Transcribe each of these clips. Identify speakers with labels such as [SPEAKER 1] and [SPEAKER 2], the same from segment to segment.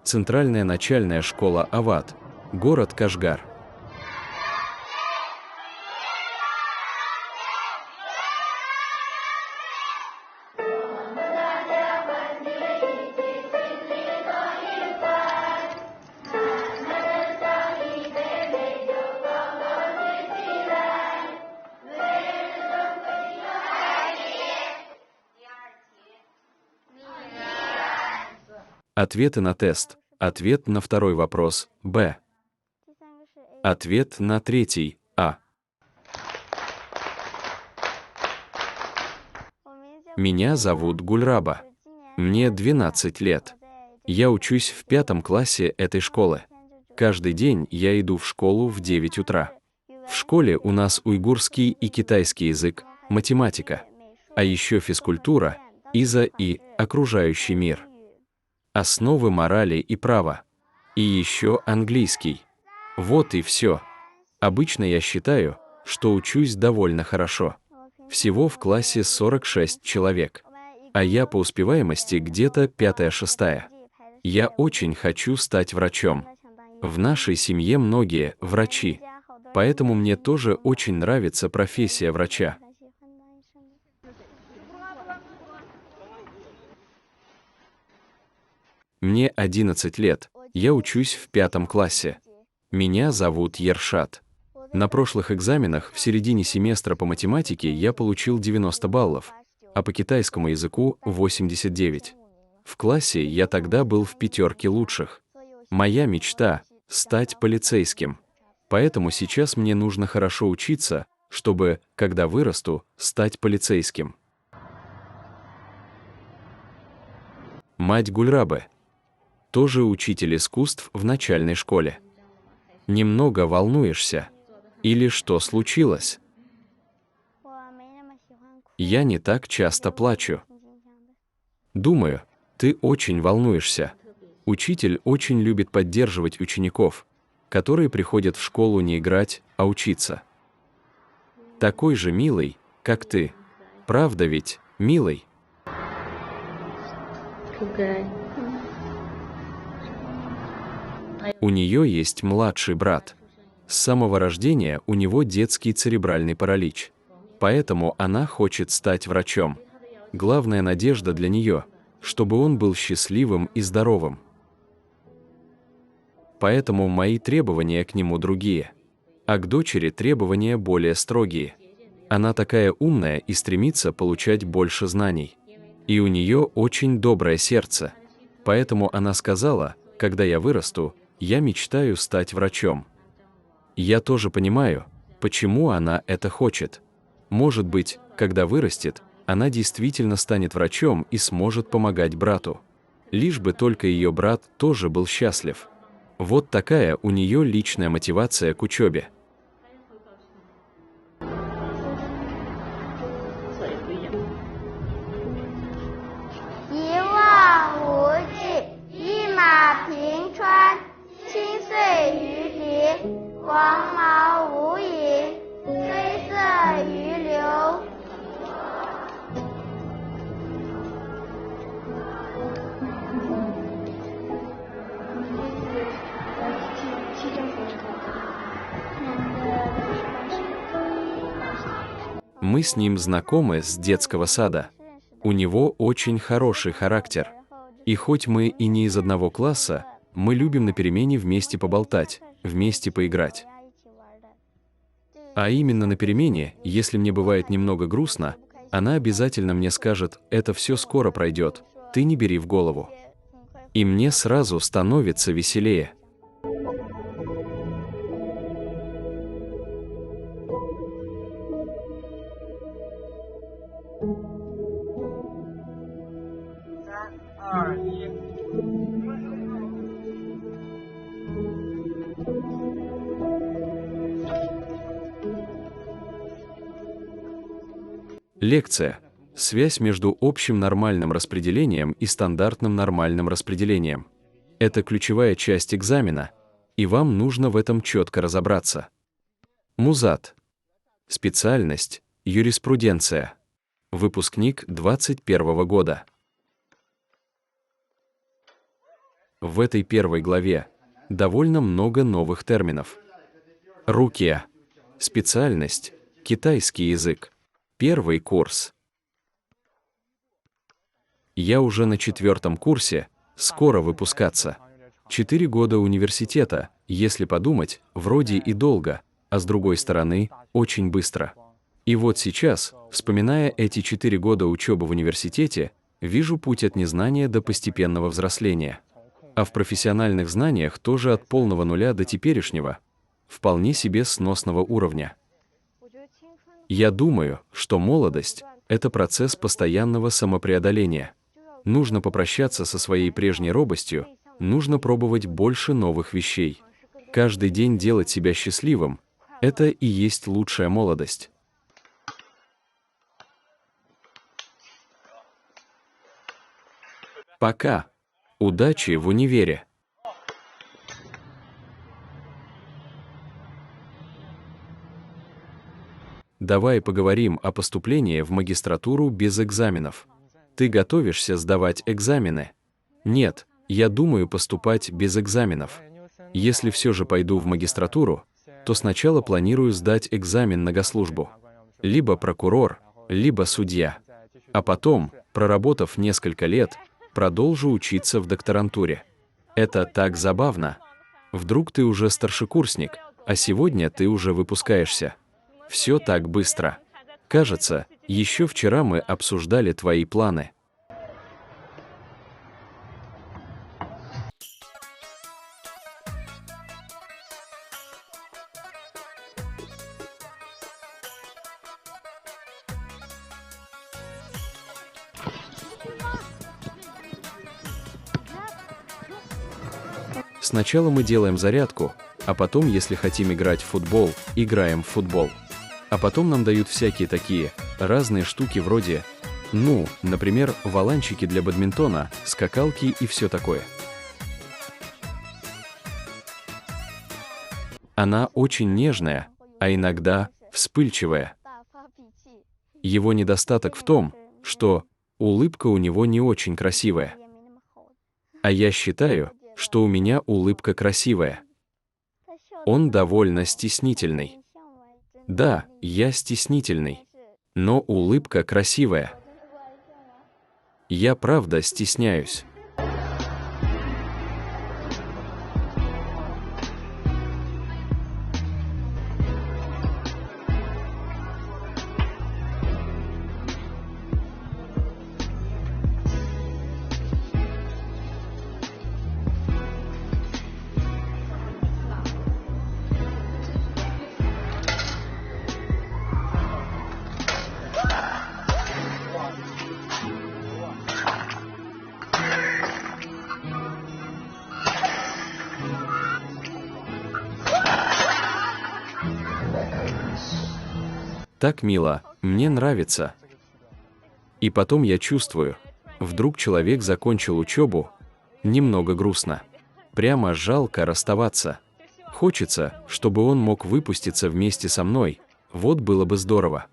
[SPEAKER 1] Центральная начальная школа Ават, город Кашгар. Ответы на тест. Ответ на второй вопрос – Б. Ответ на третий – А. Меня зовут Гульраба. Мне 12 лет. Я учусь в 5 классе этой школы. Каждый день я иду в школу в 9 утра. В школе у нас уйгурский и китайский язык, математика, а еще физкультура, ИЗА и окружающий мир. Основы морали и права. И еще английский. Вот и все. Обычно я считаю, что учусь довольно хорошо. Всего в классе 46 человек. А я по успеваемости где-то 5-6. Я очень хочу стать врачом. В нашей семье многие врачи. Поэтому мне тоже очень нравится профессия врача. Мне 11 лет, я учусь в 5 классе. Меня зовут Ершат. На прошлых экзаменах в середине семестра по математике я получил 90 баллов, а по китайскому языку 89. В классе я тогда был в 5 лучших. Моя мечта — стать полицейским. Поэтому сейчас мне нужно хорошо учиться, чтобы, когда вырасту, стать полицейским. Мать Гульрабы. Тоже учитель искусств в начальной школе. Немного волнуешься? Или что случилось? Я не так часто плачу. Думаю, ты очень волнуешься. Учитель очень любит поддерживать учеников, которые приходят в школу не играть, а учиться. Такой же милый, как ты. Правда ведь, милый? У нее есть младший брат. С самого рождения у него детский церебральный паралич. Поэтому она хочет стать врачом. Главная надежда для нее, чтобы он был счастливым и здоровым. Поэтому мои требования к нему другие. А к дочери требования более строгие. Она такая умная и стремится получать больше знаний. И у нее очень доброе сердце. Поэтому она сказала, когда я вырасту, я мечтаю стать врачом. Я тоже понимаю, почему она это хочет. Может быть, когда вырастет, она действительно станет врачом и сможет помогать брату. Лишь бы только ее брат тоже был счастлив. Вот такая у нее личная мотивация к учебе. Мы с ним знакомы с детского сада. У него очень хороший характер. И хоть мы и не из одного класса, мы любим на перемене вместе поболтать, вместе поиграть. А именно на перемене, если мне бывает немного грустно, она обязательно мне скажет: «Это все скоро пройдет, ты не бери в голову». И мне сразу становится веселее. Лекция. Связь между общим нормальным распределением и стандартным нормальным распределением. Это ключевая часть экзамена, и вам нужно в этом четко разобраться. Музат. Специальность – юриспруденция. Выпускник 21 года. В этой первой главе довольно много новых терминов. Рукия. Специальность. Китайский язык. Первый курс. Я уже на 4-м курсе, скоро выпускаться. 4 года университета, если подумать, вроде и долго, а с другой стороны, очень быстро. И вот сейчас, вспоминая эти 4 года учебы в университете, вижу путь от незнания до постепенного взросления. А в профессиональных знаниях тоже от полного нуля до теперешнего, вполне себе сносного уровня. Я думаю, что молодость — это процесс постоянного самопреодоления. Нужно попрощаться со своей прежней робостью, нужно пробовать больше новых вещей. Каждый день делать себя счастливым — это и есть лучшая молодость. Пока. Удачи в универе. Давай поговорим о поступлении в магистратуру без экзаменов. Ты готовишься сдавать экзамены? Нет, я думаю поступать без экзаменов. Если все же пойду в магистратуру, то сначала планирую сдать экзамен на госслужбу. Либо прокурор, либо судья. А потом, проработав несколько лет, продолжу учиться в докторантуре. Это так забавно. Вдруг ты уже старшекурсник, а сегодня ты уже выпускаешься. Все так быстро. Кажется, еще вчера мы обсуждали твои планы. Сначала мы делаем зарядку, а потом, если хотим играть в футбол, играем в футбол. А потом нам дают всякие такие разные штуки вроде, например, валанчики для бадминтона, скакалки и все такое. Она очень нежная, а иногда вспыльчивая. Его недостаток в том, что улыбка у него не очень красивая. А я считаю, что у меня улыбка красивая. Он довольно стеснительный. Да, я стеснительный, но улыбка красивая. Я правда стесняюсь. Так мило, мне нравится. И потом я чувствую, вдруг человек закончил учебу, немного грустно. Прямо жалко расставаться. Хочется, чтобы он мог выпуститься вместе со мной, вот было бы здорово.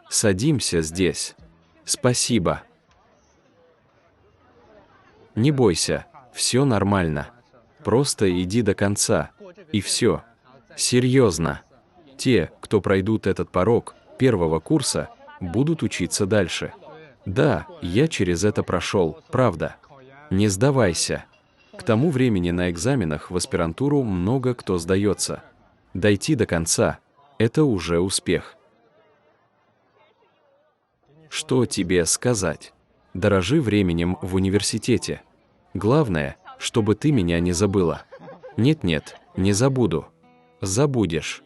[SPEAKER 1] Садимся здесь. Спасибо. Не бойся. Все нормально. Просто иди до конца. И все. Серьезно. Те, кто пройдут этот порог первого курса, будут учиться дальше. Да, я через это прошел, правда. Не сдавайся. К тому времени на экзаменах в аспирантуру много кто сдается. Дойти до конца – это уже успех. Что тебе сказать? Дорожи временем в университете. Главное, чтобы ты меня не забыла. Нет-нет, не забуду. Забудешь.